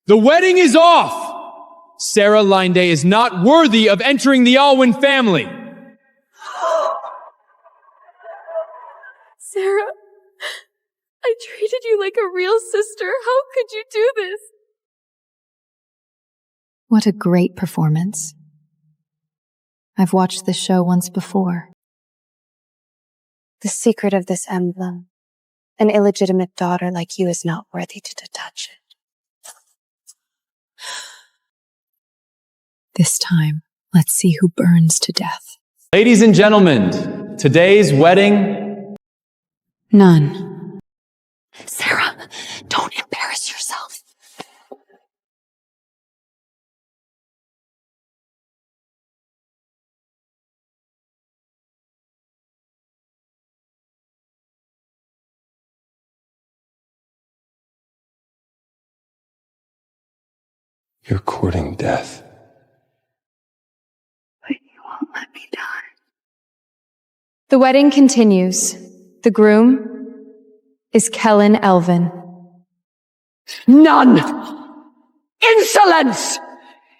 The wedding is off! Sarah Linday is not worthy of entering the Alwyn family. Sarah, I treated you like a real sister. How could you do this? What a great performance. I've watched this show once before. The secret of this emblem. An illegitimate daughter like you is not worthy to touch it. This time, let's see who burns to death. Ladies and gentlemen, today's wedding... None. Sarah, don't embarrass yourself. You're courting death. But you won't let me die. The wedding continues. The groom is Kellen Elvin. None! Insolence!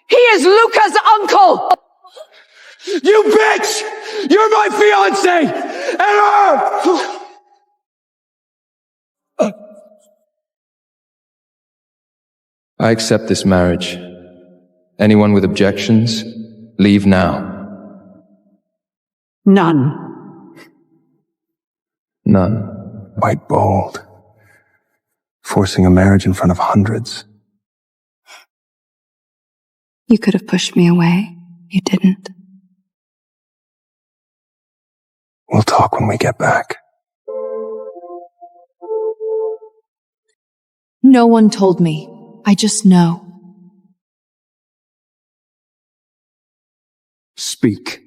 He is Luca's uncle! You bitch! You're my fiancé! And her! I accept this marriage. Anyone with objections, leave now. None. None. Quite bold. Forcing a marriage in front of hundreds. You could have pushed me away. You didn't. We'll talk when we get back. No one told me. I just know. Speak.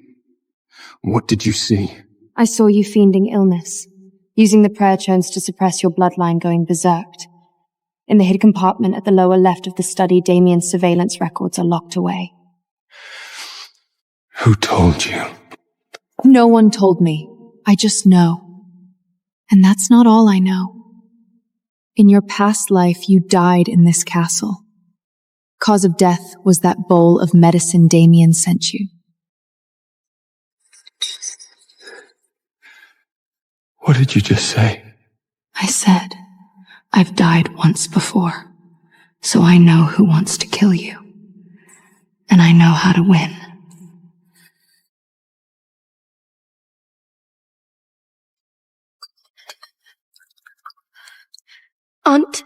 What did you see? I saw you fiending illness, using the prayer chones to suppress your bloodline going berserked. In the hidden compartment at the lower left of the study, Damien's surveillance records are locked away. Who told you? No one told me. I just know. And that's not all I know. In your past life, you died in this castle. Cause of death was that bowl of medicine Damien sent you. What did you just say? I said, I've died once before, so I know who wants to kill you. And I know how to win. Aunt,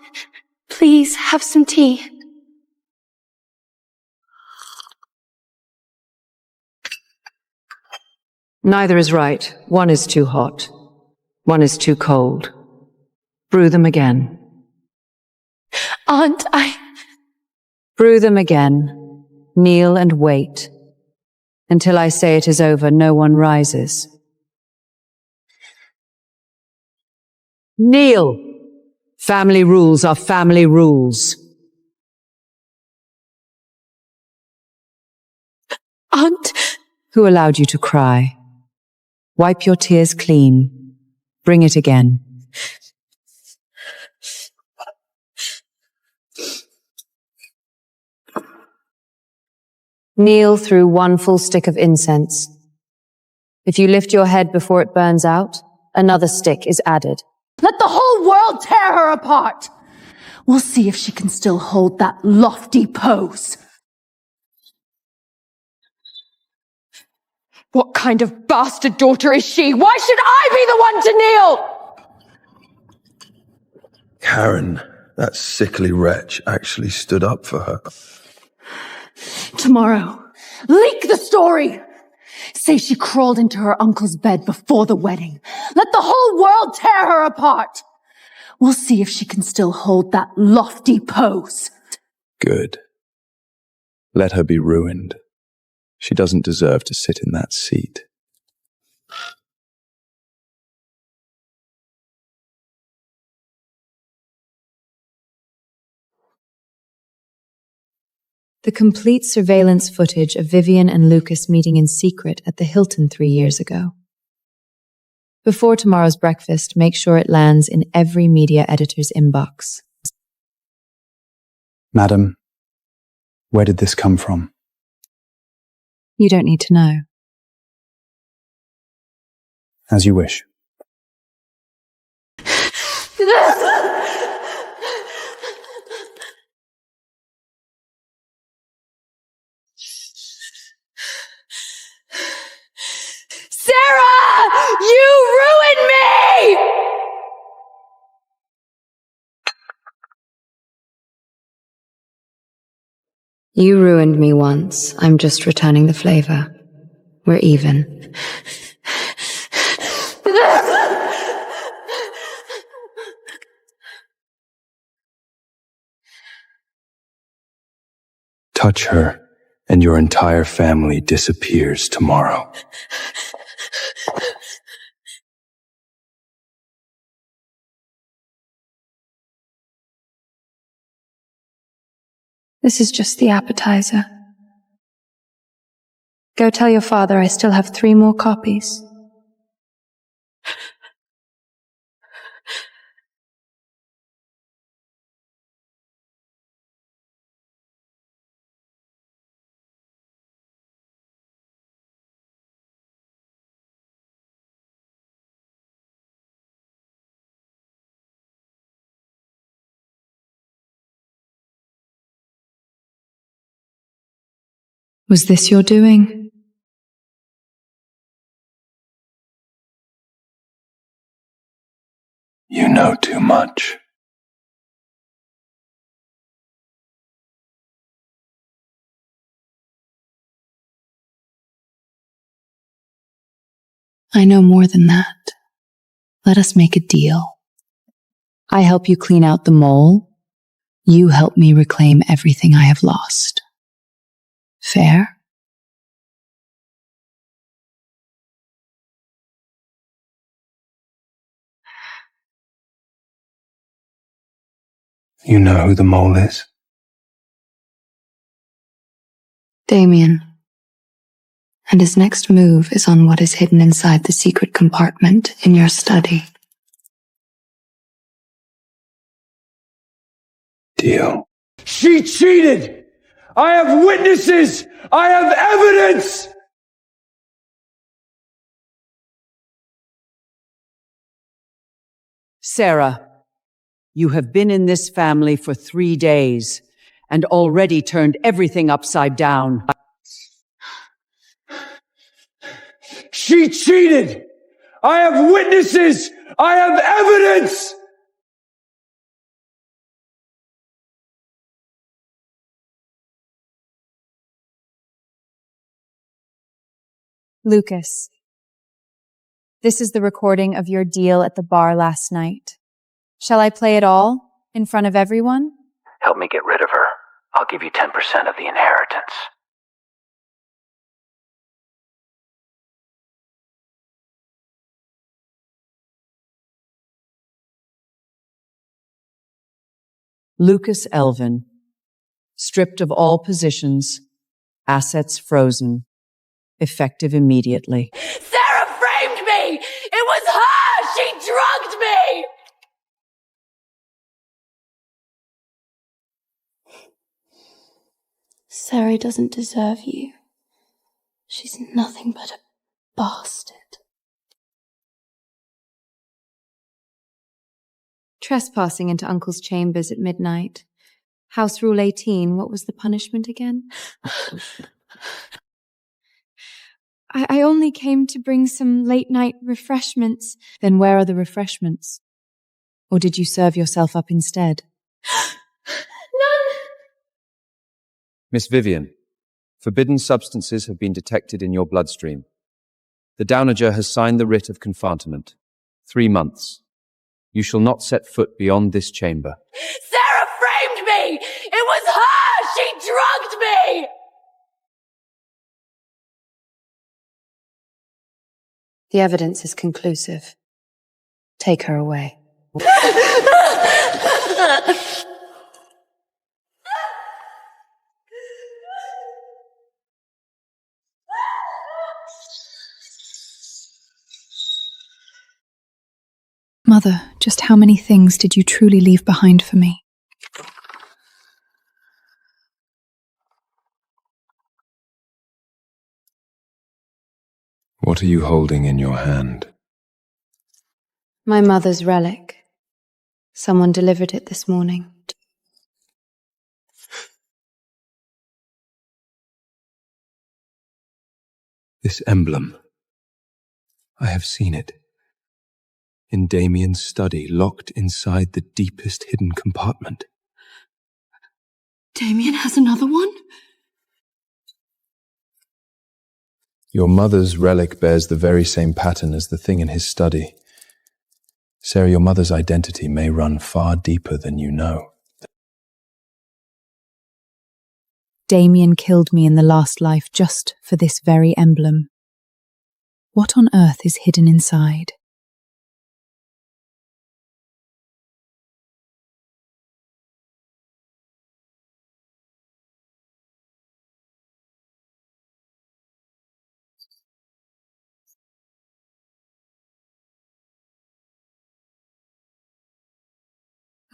please have some tea. Neither is right. One is too hot. One is too cold. Brew them again. Aunt, Brew them again. Kneel and wait. Until I say it is over, no one rises. Kneel! Family rules are family rules. Aunt! Who allowed you to cry? Wipe your tears clean. Bring it again. Kneel through one full stick of incense. If you lift your head before it burns out, another stick is added. Let the whole world tear her apart! We'll see if she can still hold that lofty pose. What kind of bastard daughter is she? Why should I be the one to kneel? Karen, that sickly wretch, actually stood up for her. Tomorrow, leak the story! Say she crawled into her uncle's bed before the wedding. Let the whole world tear her apart! We'll see if she can still hold that lofty pose. Good. Let her be ruined. She doesn't deserve to sit in that seat. The complete surveillance footage of Vivian and Lucas meeting in secret at the Hilton 3 years ago. Before tomorrow's breakfast, make sure it lands in every media editor's inbox. Madam, Where did this come from? You don't need to know. As you wish. Sarah! You ruined me! You ruined me once. I'm just returning the flavor. We're even. Touch her, and your entire family disappears tomorrow. This is just the appetizer. Go tell your father I still have 3 more copies. Was this your doing? You know too much. I know more than that. Let us make a deal. I help you clean out the mole. You help me reclaim everything I have lost. Fair? You know who the mole is? Damien. And his next move is on what is hidden inside the secret compartment in your study. Deal. She cheated! I have witnesses! I have evidence! Sarah, you have been in this family for 3 days and already turned everything upside down. She cheated! I have witnesses! I have evidence! Lucas, this is the recording of your deal at the bar last night. Shall I play it all in front of everyone? Help me get rid of her. I'll give you 10% of the inheritance. Lucas Elvin, stripped of all positions, assets frozen, effective immediately. Sarah framed me! It was her! She drugged me! Sarah doesn't deserve you. She's nothing but a bastard. Trespassing into Uncle's chambers at midnight. House Rule 18, what was the punishment again? I only came to bring some late-night refreshments. Then where are the refreshments? Or did you serve yourself up instead? None! Miss Vivian, forbidden substances have been detected in your bloodstream. The Dowager has signed the writ of confinement. 3 months. You shall not set foot beyond this chamber. Sarah framed me! It was her! She drugged me! The evidence is conclusive. Take her away. Mother, just how many things did you truly leave behind for me? What are you holding in your hand? My mother's relic. Someone delivered it this morning. This emblem. I have seen it. In Damien's study, locked inside the deepest hidden compartment. Damien has another one? Your mother's relic bears the very same pattern as the thing in his study. Sarah, your mother's identity may run far deeper than you know. Damien killed me in the last life just for this very emblem. What on earth is hidden inside?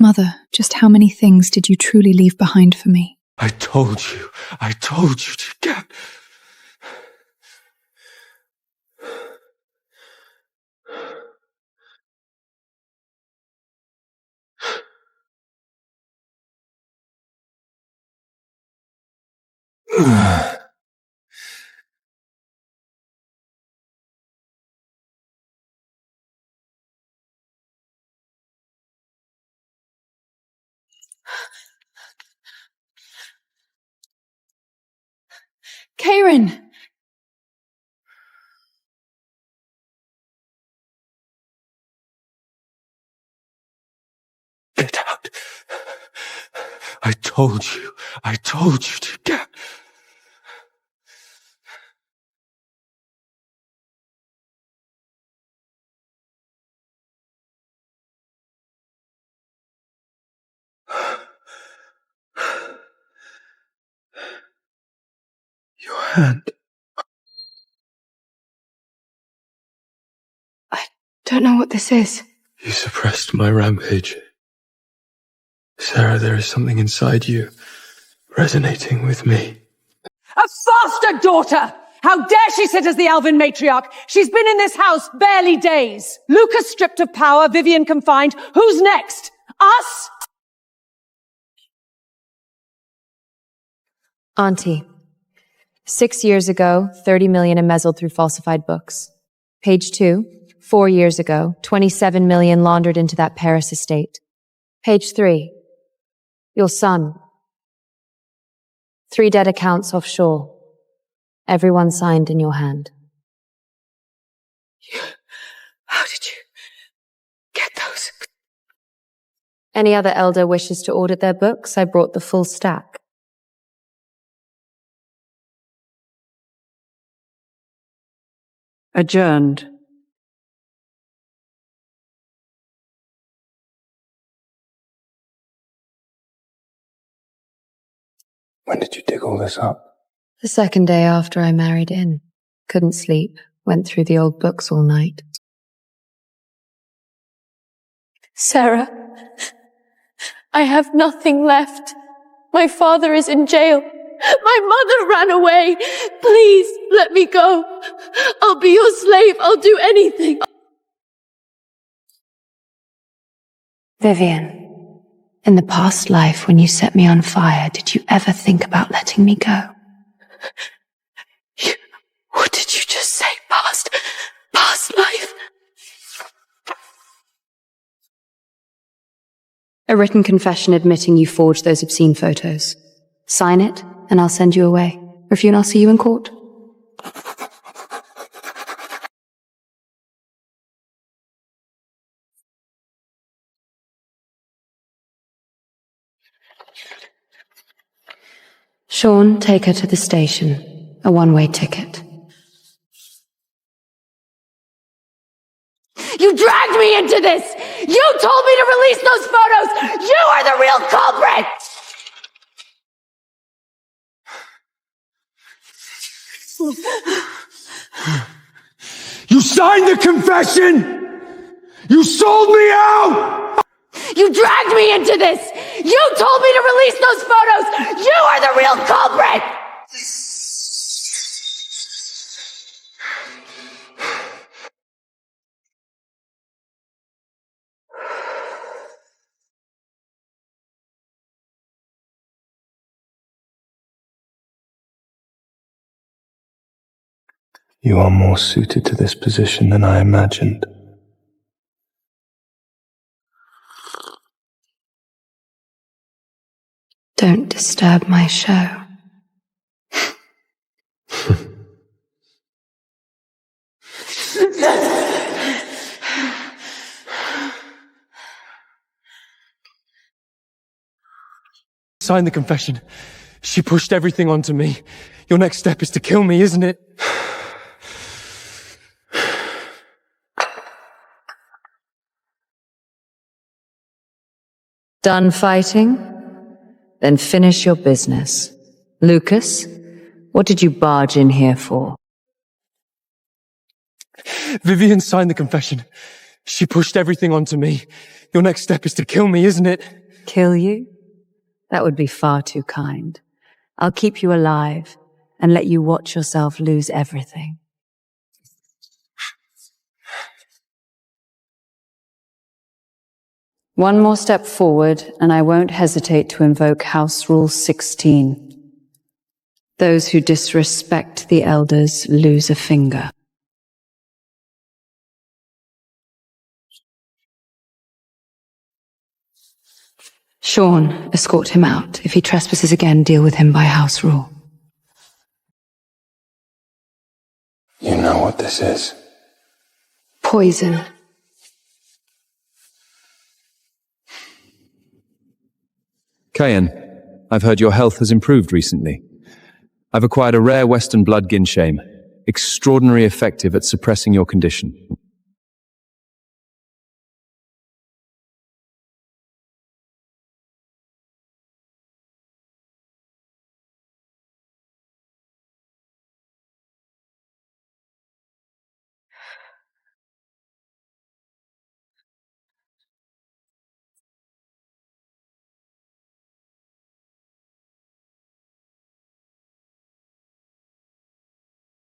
Mother, just how many things did you truly leave behind for me? I told you to get... Karen! Get out. I told you to get... Your hand. I don't know what this is. You suppressed my rampage. Sarah, there is something inside you resonating with me. A foster daughter! How dare she sit as the Alvin matriarch? She's been in this house barely days. Lucas stripped of power, Vivian confined. Who's next? Us? Auntie. 6 years ago, 30 million embezzled through falsified books. Page 2, 4 years ago, 27 million laundered into that Paris estate. Page 3, your son. 3 dead accounts offshore. Everyone signed in your hand. How did you get those? Any other elder wishes to audit their books? I brought the full stack. Adjourned. When did you dig all this up? The second day after I married in. Couldn't sleep. Went through the old books all night. Sarah, I have nothing left. My father is in jail. My mother ran away. Please, let me go. I'll be your slave. I'll do anything. Vivian, in the past life when you set me on fire, did you ever think about letting me go? What did you just say? Past life? A written confession admitting you forged those obscene photos. Sign it, and I'll send you away. Refuse, and I'll see you in court. Sean, take her to the station. A one-way ticket. You dragged me into this! You told me to release those photos! You are the real culprit! You signed the confession! You sold me out! You dragged me into this! You told me to release those photos! You are the real culprit! You are more suited to this position than I imagined. Don't disturb my show. Sign the confession. She pushed everything onto me. Your next step is to kill me, isn't it? Done fighting? Then finish your business. Lucas, what did you barge in here for? Vivian signed the confession. She pushed everything onto me. Your next step is to kill me, isn't it? Kill you? That would be far too kind. I'll keep you alive and let you watch yourself lose everything. One more step forward, and I won't hesitate to invoke House Rule 16. Those who disrespect the elders lose a finger. Sean, escort him out. If he trespasses again, deal with him by house rule. You know what this is. Poison. Cayenne, I've heard your health has improved recently. I've acquired a rare Western blood ginshame, extraordinarily effective at suppressing your condition.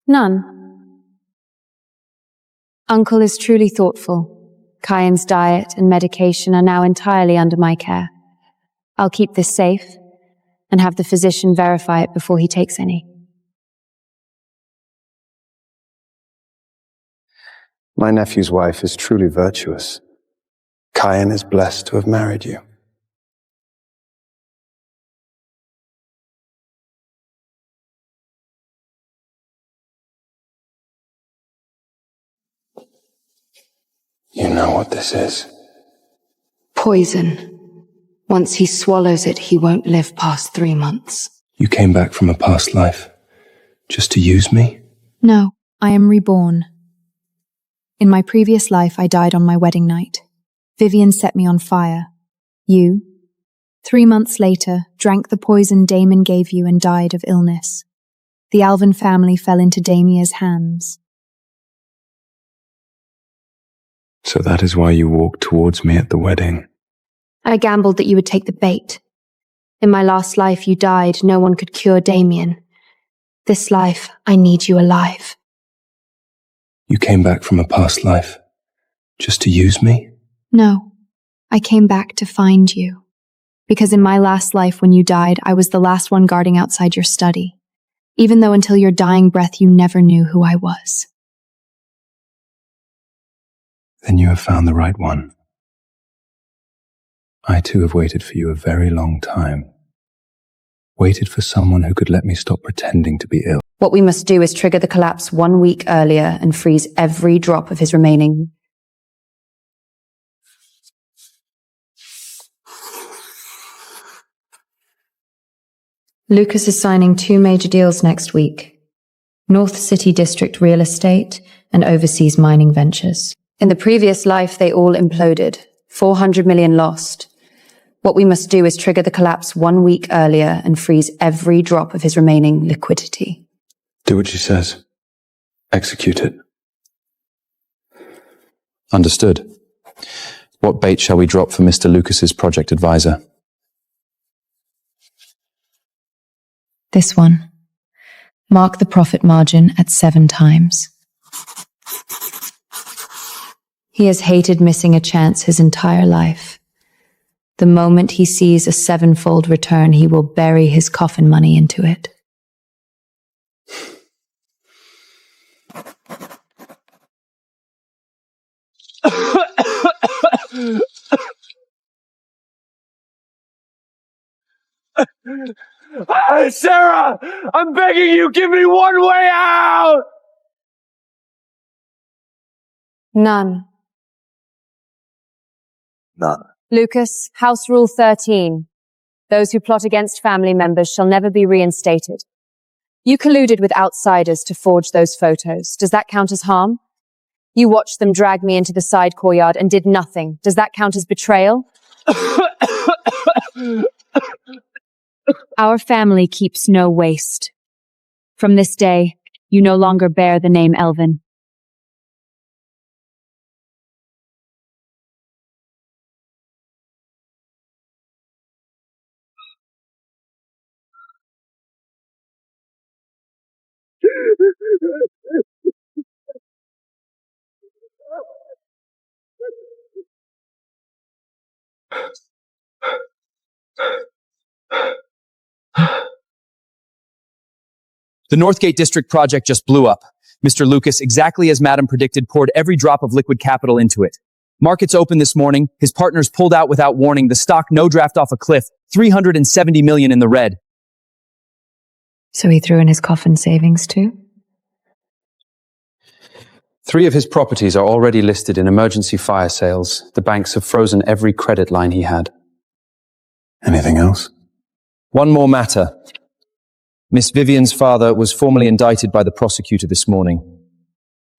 None. Uncle is truly thoughtful. Cayenne's diet and medication are now entirely under my care. I'll keep this safe and have the physician verify it before he takes any. My nephew's wife is truly virtuous. Cayenne is blessed to have married you. You know what this is. Poison. Once he swallows it, he won't live past 3 months. You came back from a past life just to use me? No, I am reborn. In my previous life, I died on my wedding night. Vivian set me on fire. You, 3 months later, drank the poison Damon gave you and died of illness. The Alvin family fell into Damia's hands. So that is why you walked towards me at the wedding. I gambled that you would take the bait. In my last life, you died. No one could cure Damien. This life, I need you alive. You came back from a past life just to use me? No, I came back to find you. Because in my last life when you died, I was the last one guarding outside your study. Even though until your dying breath you never knew who I was. Then you have found the right one. I too have waited for you a very long time. Waited for someone who could let me stop pretending to be ill. What we must do is trigger the collapse 1 week earlier and freeze every drop of his remaining. Lucas is signing 2 major deals next week. North City District Real Estate and Overseas Mining Ventures. In the previous life, they all imploded. 400 million lost. What we must do is trigger the collapse 1 week earlier and freeze every drop of his remaining liquidity. Do what she says. Execute it. Understood. What bait shall we drop for Mr. Lucas's project advisor? This one. Mark the profit margin at 7 times. He has hated missing a chance his entire life. The moment he sees a 7-fold return, he will bury his coffin money into it. Sarah! I'm begging you, give me one way out! None. None. Lucas, House Rule 13. Those who plot against family members shall never be reinstated. You colluded with outsiders to forge those photos. Does that count as harm? You watched them drag me into the side courtyard and did nothing. Does that count as betrayal? Our family keeps no waste. From this day, you no longer bear the name Elvin. The Northgate District project just blew up. Mr. Lucas, exactly as Madam predicted, poured every drop of liquid capital into it. Markets opened this morning. His partners pulled out without warning. The stock no draft off a cliff. 370 million in the red. So he threw in his coffin savings too? 3 of his properties are already listed in emergency fire sales. The banks have frozen every credit line he had. Anything else? One more matter. Miss Vivian's father was formally indicted by the prosecutor this morning.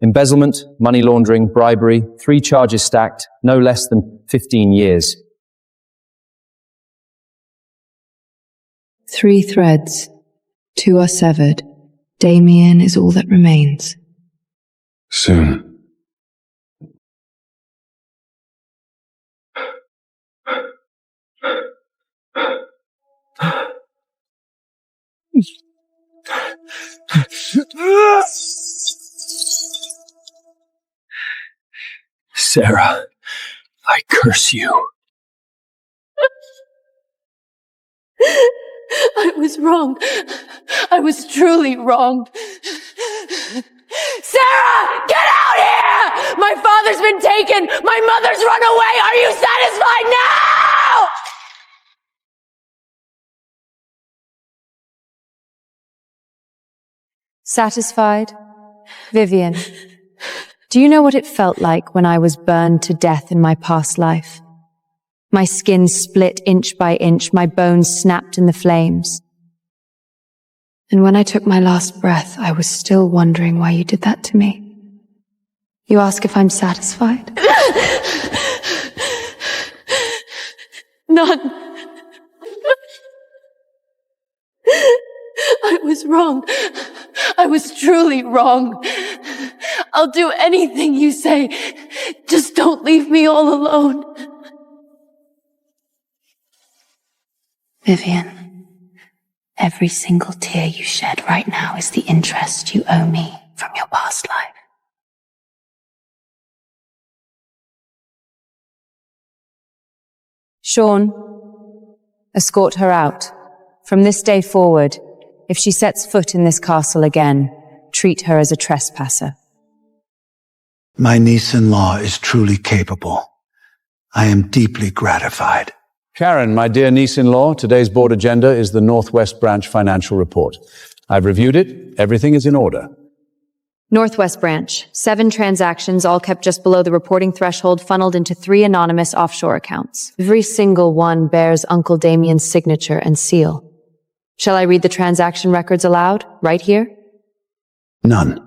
Embezzlement, money laundering, bribery, 3 charges stacked, no less than 15 years. 3 threads. 2 are severed. Damien is all that remains. Soon. Sarah, I curse you. I was wrong. I was truly wrong. Sarah, get out here! My father's been taken! My mother's run away! Are you satisfied now? Satisfied? Vivian, do you know what it felt like when I was burned to death in my past life? My skin split inch by inch, my bones snapped in the flames. And when I took my last breath, I was still wondering why you did that to me. You ask if I'm satisfied? None. I was wrong. I was truly wrong. I'll do anything you say. Just don't leave me all alone. Vivian, every single tear you shed right now is the interest you owe me from your past life. Sean, escort her out. From this day forward, if she sets foot in this castle again, treat her as a trespasser. My niece-in-law is truly capable. I am deeply gratified. Sharon, my dear niece-in-law, today's board agenda is the Northwest Branch financial report. I've reviewed it. Everything is in order. Northwest Branch, 7 transactions, all kept just below the reporting threshold, funneled into 3 anonymous offshore accounts. Every single one bears Uncle Damien's signature and seal. Shall I read the transaction records aloud, right here? None.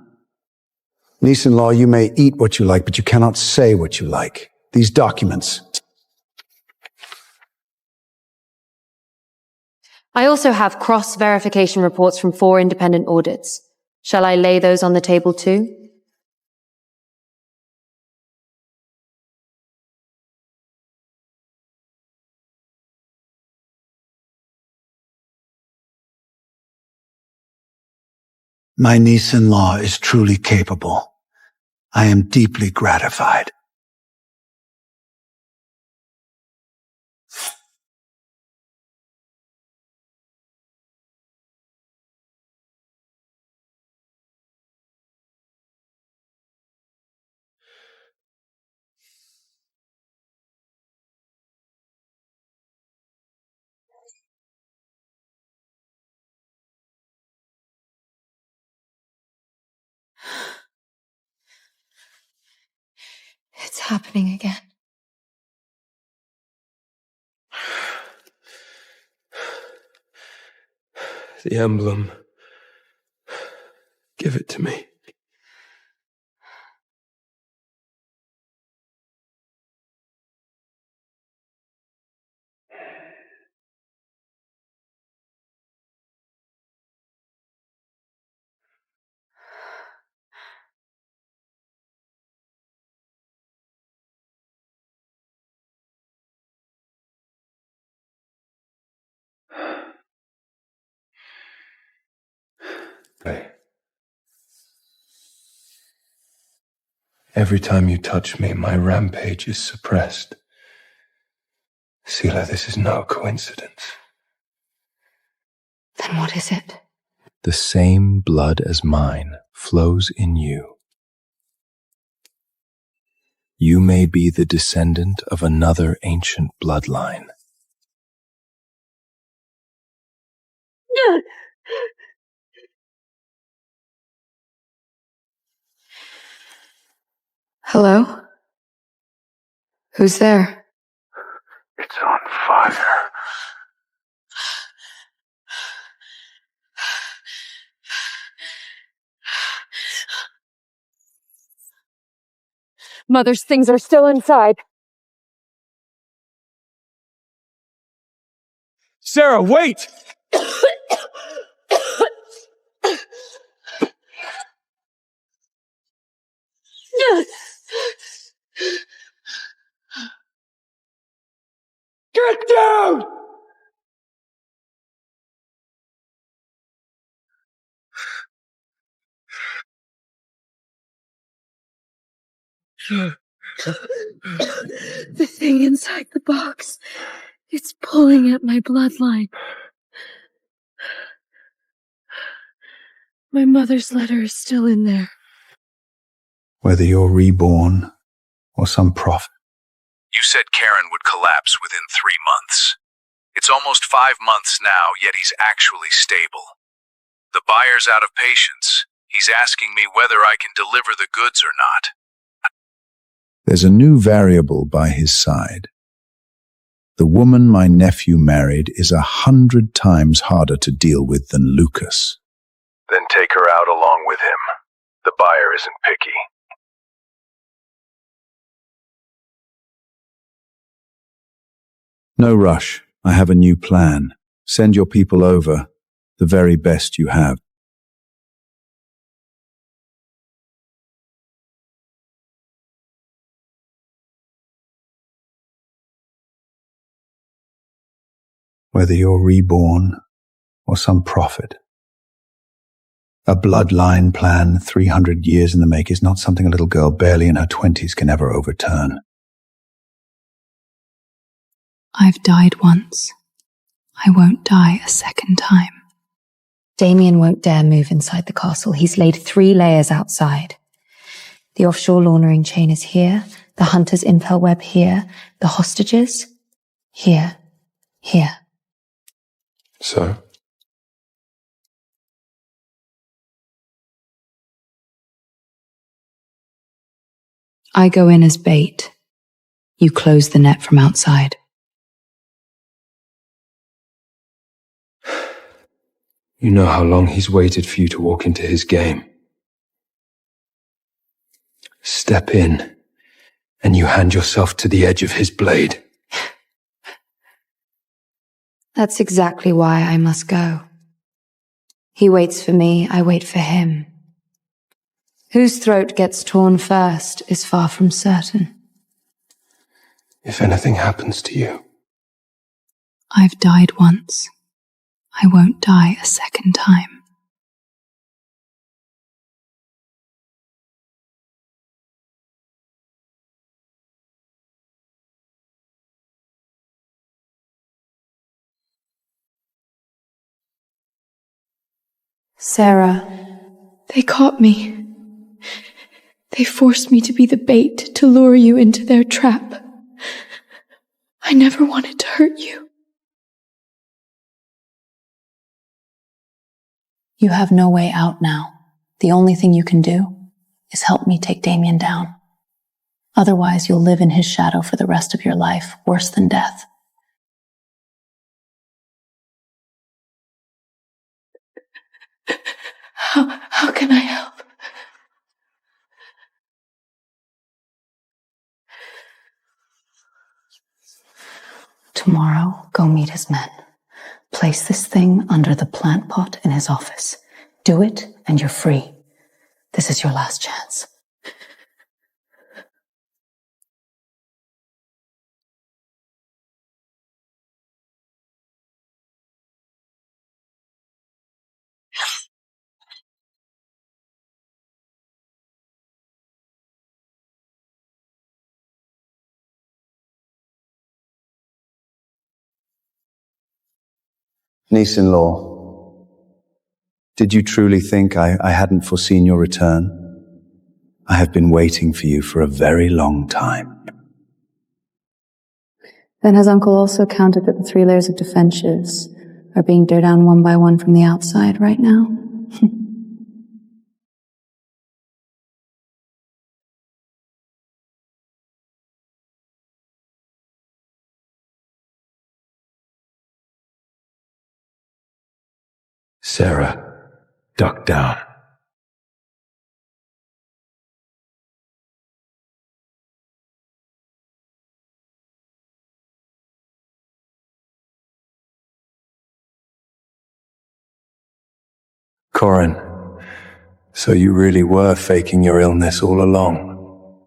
Niece-in-law, you may eat what you like, but you cannot say what you like. These documents. I also have cross-verification reports from 4 independent audits. Shall I lay those on the table too? My niece-in-law is truly capable. I am deeply gratified. happening again? The emblem. Give it to me. Every time you touch me, my rampage is suppressed. Sila, this is no coincidence. Then what is it? The same blood as mine flows in you. You may be the descendant of another ancient bloodline. Hello? Who's there? It's on fire. Mother's things are still inside. Sarah, wait! Get down! The thing inside the box. It's pulling at my bloodline. My mother's letter is still in there. Whether you're reborn or some prophet. You said Karen would collapse within 3 months. It's almost 5 months now, yet he's actually stable. The buyer's out of patience. He's asking me whether I can deliver the goods or not. There's a new variable by his side. The woman my nephew married is 100 times harder to deal with than Lucas. Then take her out along with him. The buyer isn't picky. No rush. I have a new plan. Send your people over, the very best you have. Whether you're reborn or some prophet. A bloodline plan 300 years in the make is not something a little girl barely in her 20s can ever overturn. I've died once. I won't die a second time. Damien won't dare move inside the castle. He's laid 3 layers outside. The offshore laundering chain is here, the hunter's intel web here, the hostages here. So? I go in as bait. You close the net from outside. You know how long he's waited for you to walk into his game. Step in, and you hand yourself to the edge of his blade. That's exactly why I must go. He waits for me, I wait for him. Whose throat gets torn first is far from certain. If anything happens to you, I've died once. I won't die a second time. Sarah. They caught me. They forced me to be the bait to lure you into their trap. I never wanted to hurt you. You have no way out now. The only thing you can do is help me take Damien down. Otherwise, you'll live in his shadow for the rest of your life, worse than death. How can I help? Tomorrow, go meet his men. Place this thing under the plant pot in his office. Do it, and you're free. This is your last chance. Niece-in-law, did you truly think I hadn't foreseen your return? I have been waiting for you for a very long time. Then has Uncle also counted that the 3 layers of defenses are being teared down one by one from the outside right now? Sarah, duck down. Corin, so you really were faking your illness all along.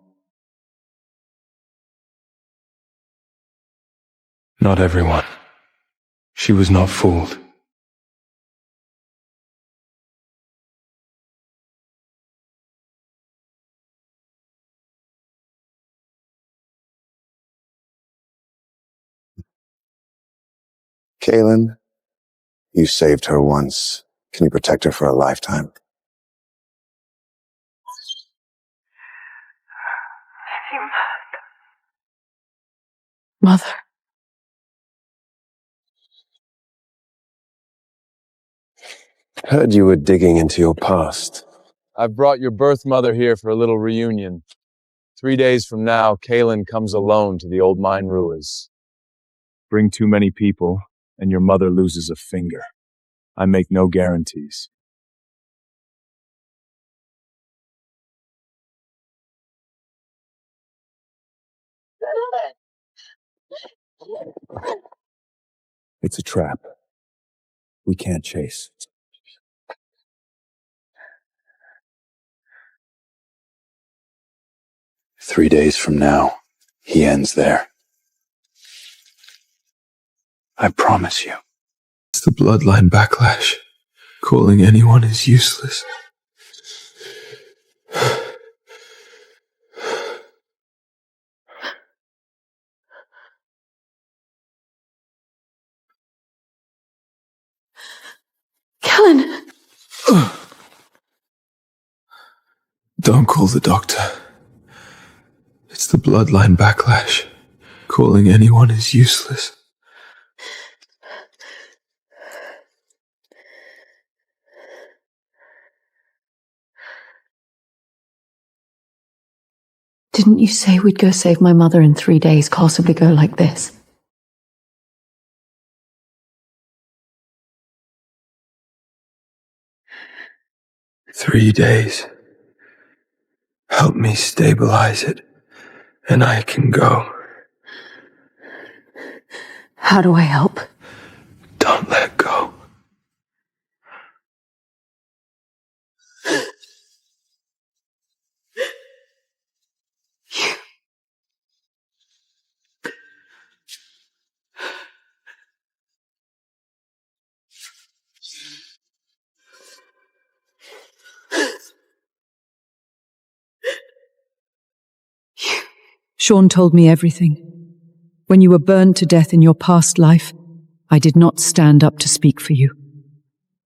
Not everyone. She was not fooled. Kaylin, you saved her once. Can you protect her for a lifetime? Mother. Heard you were digging into your past. I've brought your birth mother here for a little reunion. 3 days from now, Kaylin comes alone to the old mine rulers. Bring too many people, and your mother loses a finger. I make no guarantees. It's a trap. We can't chase. "3 days from now, he ends there. I promise you." It's the bloodline backlash. Calling anyone is useless. Kellen! Don't call the doctor. It's the bloodline backlash. Calling anyone is useless. Didn't you say we'd go save my mother in 3 days, possibly go like this? "3 days. Help me stabilize it, and I can go." How do I help? Don't let go. Sean told me everything. When you were burned to death in your past life, I did not stand up to speak for you.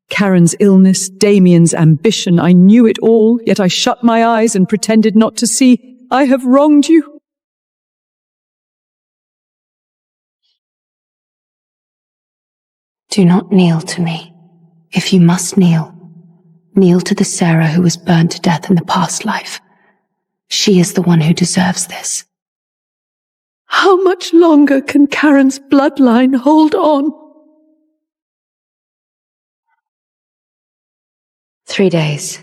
Karen's illness, Damien's ambition, I knew it all, yet I shut my eyes and pretended not to see. I have wronged you. Do not kneel to me. If you must kneel, kneel to the Sarah who was burned to death in the past life. She is the one who deserves this. How much longer can Karen's bloodline hold on? 3 days.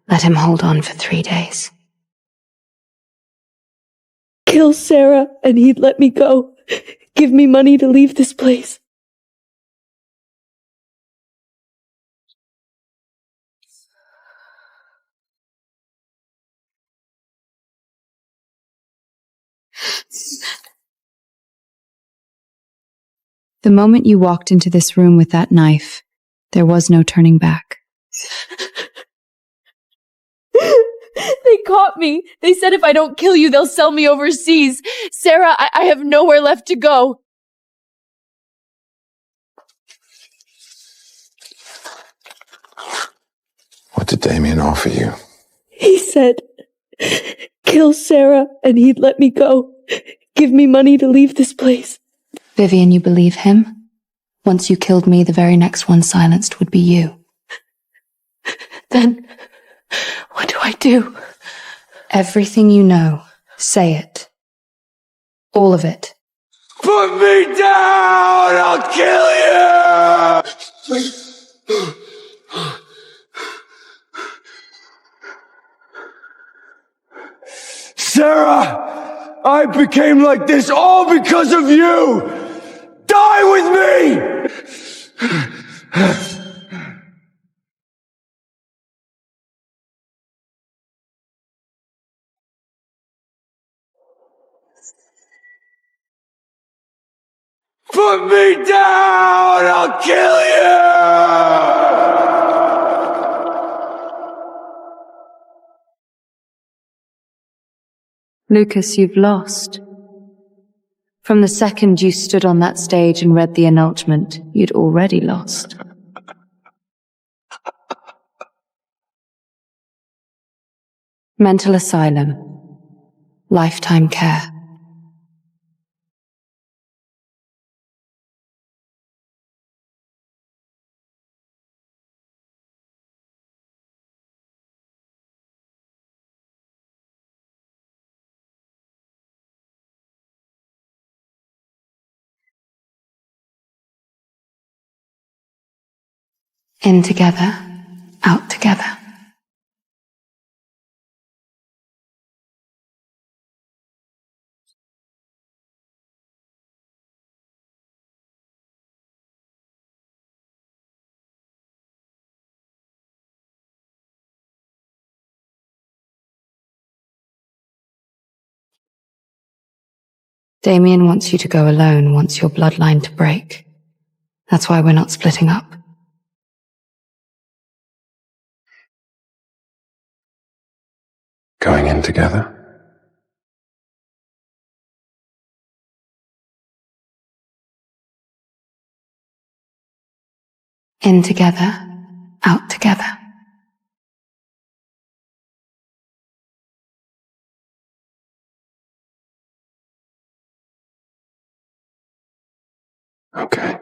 Let him hold on for 3 days. Kill Sarah and he'd let me go. Give me money to leave this place. The moment you walked into this room with that knife, there was no turning back. They caught me. They said if I don't kill you, they'll sell me overseas. Sarah, I have nowhere left to go. What did Damien offer you? He said, kill Sarah and he'd let me go. Give me money to leave this place. Vivian, you believe him? Once you killed me, the very next one silenced would be you. Then, what do I do? Everything you know, say it. All of it. Put me down! I'll kill you! Sarah! I became like this all because of you! Die with me! Put me down! I'll kill you! Lucas, you've lost. From the second you stood on that stage and read the announcement, you'd already lost. Mental asylum. Lifetime care. In together, out together. Damien wants you to go alone, wants your bloodline to break. That's why we're not splitting up. Going in together? In together, out together. Okay.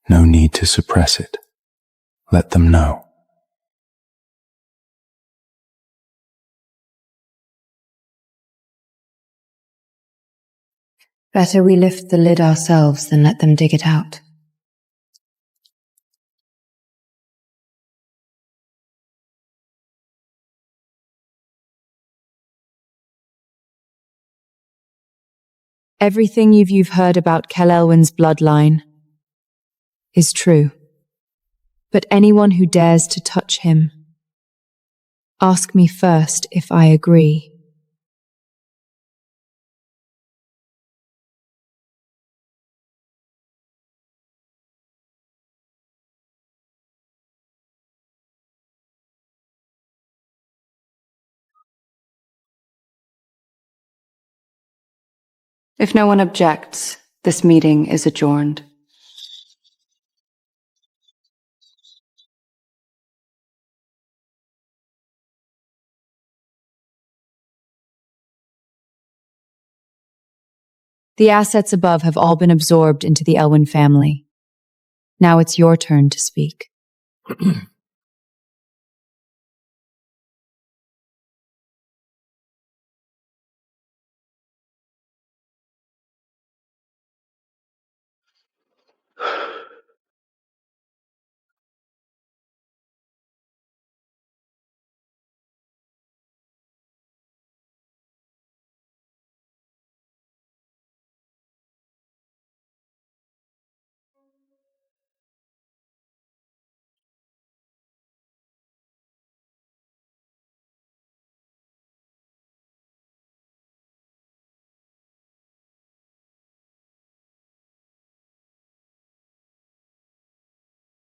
No need to suppress it. Let them know. Better we lift the lid ourselves than let them dig it out. Everything you've heard about Kel Elwyn's bloodline is true. But anyone who dares to touch him, ask me first if I agree. If no one objects, this meeting is adjourned. The assets above have all been absorbed into the Elwyn family. Now it's your turn to speak.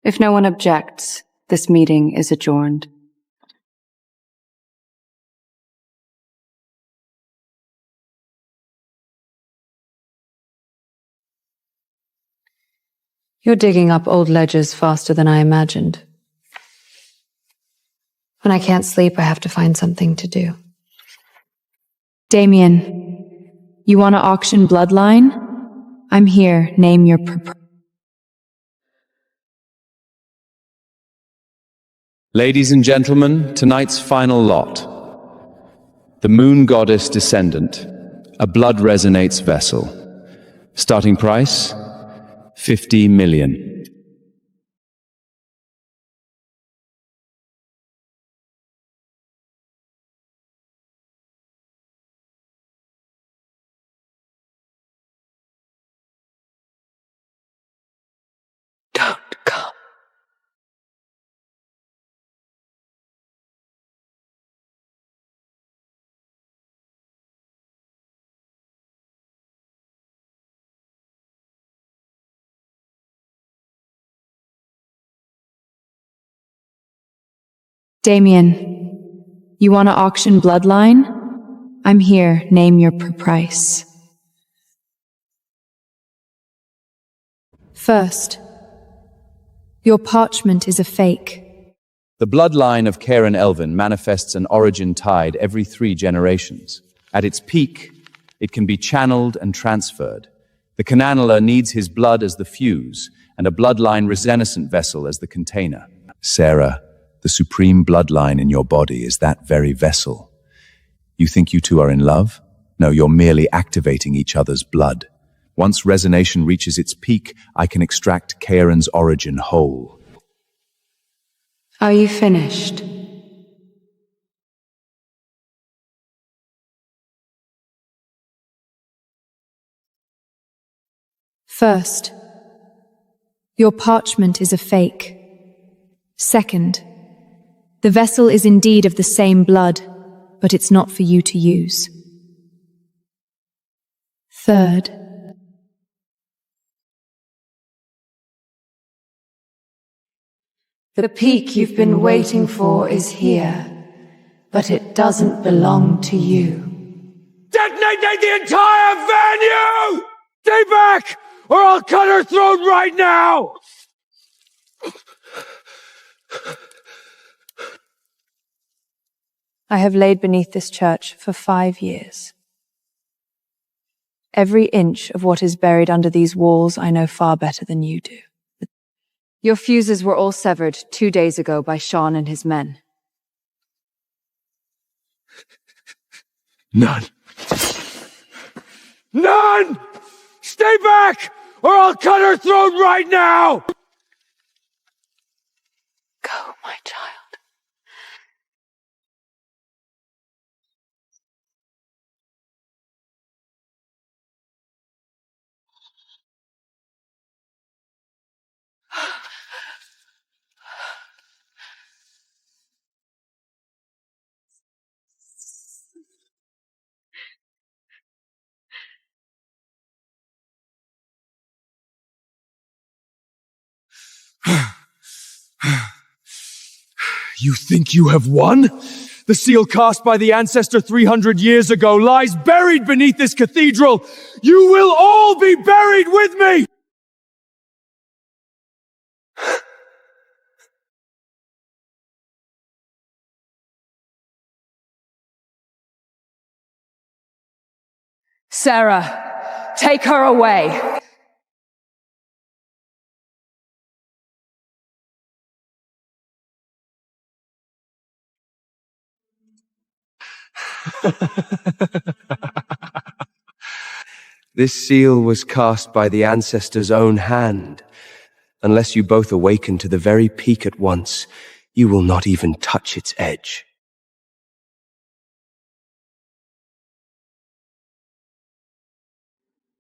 If no one objects, this meeting is adjourned. You're digging up old ledgers faster than I imagined. When I can't sleep, I have to find something to do. Damien, you want to auction Bloodline? I'm here. Name your Ladies and gentlemen, tonight's final lot. The Moon Goddess Descendant, a blood resonates vessel. Starting price, 50 million. Don't come. Damien, you want to auction Bloodline? I'm here. Name your price. First, your parchment is a fake. The bloodline of Karen Elvin manifests an origin tied every 3 generations. At its peak, it can be channeled and transferred. The Cananala needs his blood as the fuse, and a bloodline resenescent vessel as the container. Sarah, the supreme bloodline in your body is that very vessel. You think you two are in love? No, you're merely activating each other's blood. Once resonation reaches its peak, I can extract Karen's origin whole. Are you finished? First, your parchment is a fake. Second, the vessel is indeed of the same blood, but it's not for you to use. Third, the peak you've been waiting for is here, but it doesn't belong to you. Detonate the entire venue! Stay back, or I'll cut her throat right now! I have laid beneath this church for 5 years. Every inch of what is buried under these walls I know far better than you do. Your fuses were all severed 2 days ago by Sean and his men. None. None! Stay back, or I'll cut her throat right now! Go, my child. You think you have won? The seal cast by the ancestor 300 years ago lies buried beneath this cathedral. You will all be buried with me! Sarah, take her away. This seal was cast by the ancestor's own hand. Unless you both awaken to the very peak at once, you will not even touch its edge.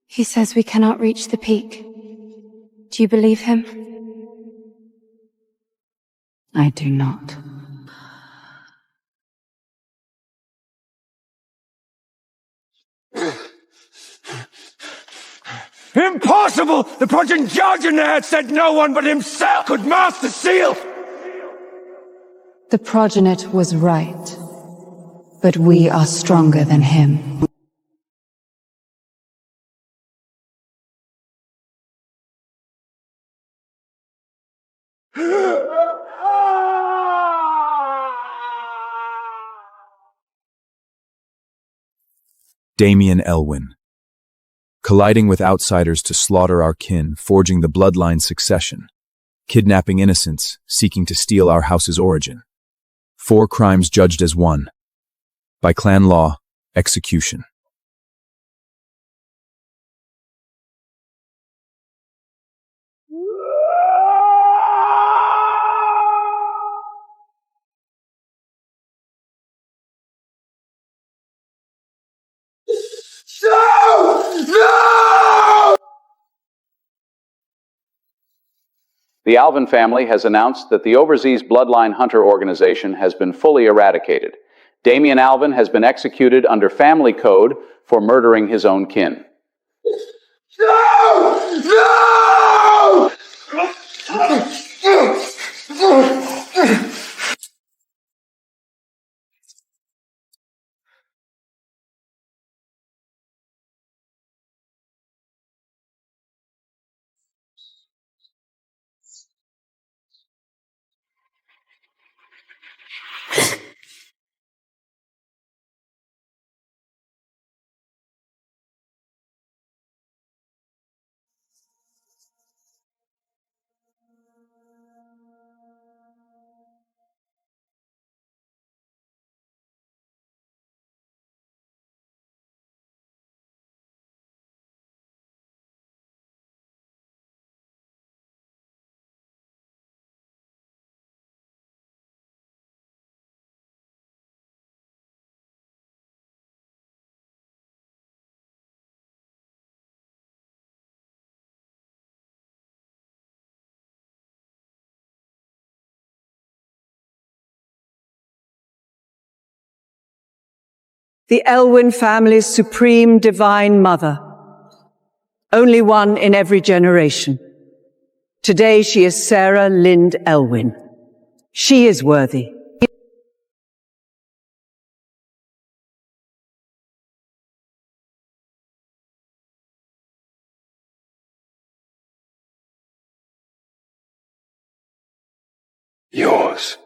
He says we cannot reach the peak. Do you believe him? I do not. Impossible! The progenitor had said no one but himself could master the seal! The progenitor was right, but we are stronger than him. Damien Elwyn. Colliding with outsiders to slaughter our kin, forging the bloodline succession. Kidnapping innocents, seeking to steal our house's origin. 4 crimes judged as 1. By clan law, execution. The Alvin family has announced that the Overseas Bloodline Hunter organization has been fully eradicated. Damien Alvin has been executed under family code for murdering his own kin. No! No! The Elwyn family's supreme divine mother. Only one in every generation. Today she is Sarah Lind Elwyn. She is worthy. Yours.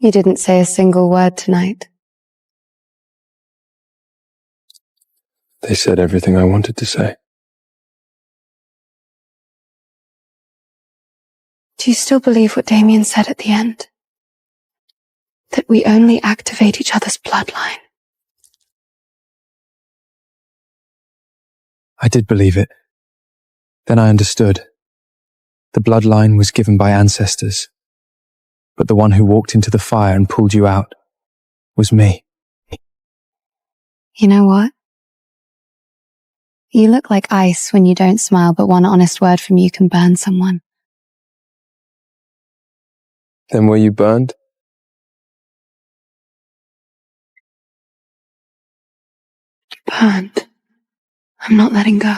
You didn't say a single word tonight. They said everything I wanted to say. Do you still believe what Damien said at the end? That we only activate each other's bloodline? I did believe it. Then I understood. The bloodline was given by ancestors. But the one who walked into the fire and pulled you out was me. You know what? You look like ice when you don't smile, but one honest word from you can burn someone. Then were you burned? Burned. I'm not letting go.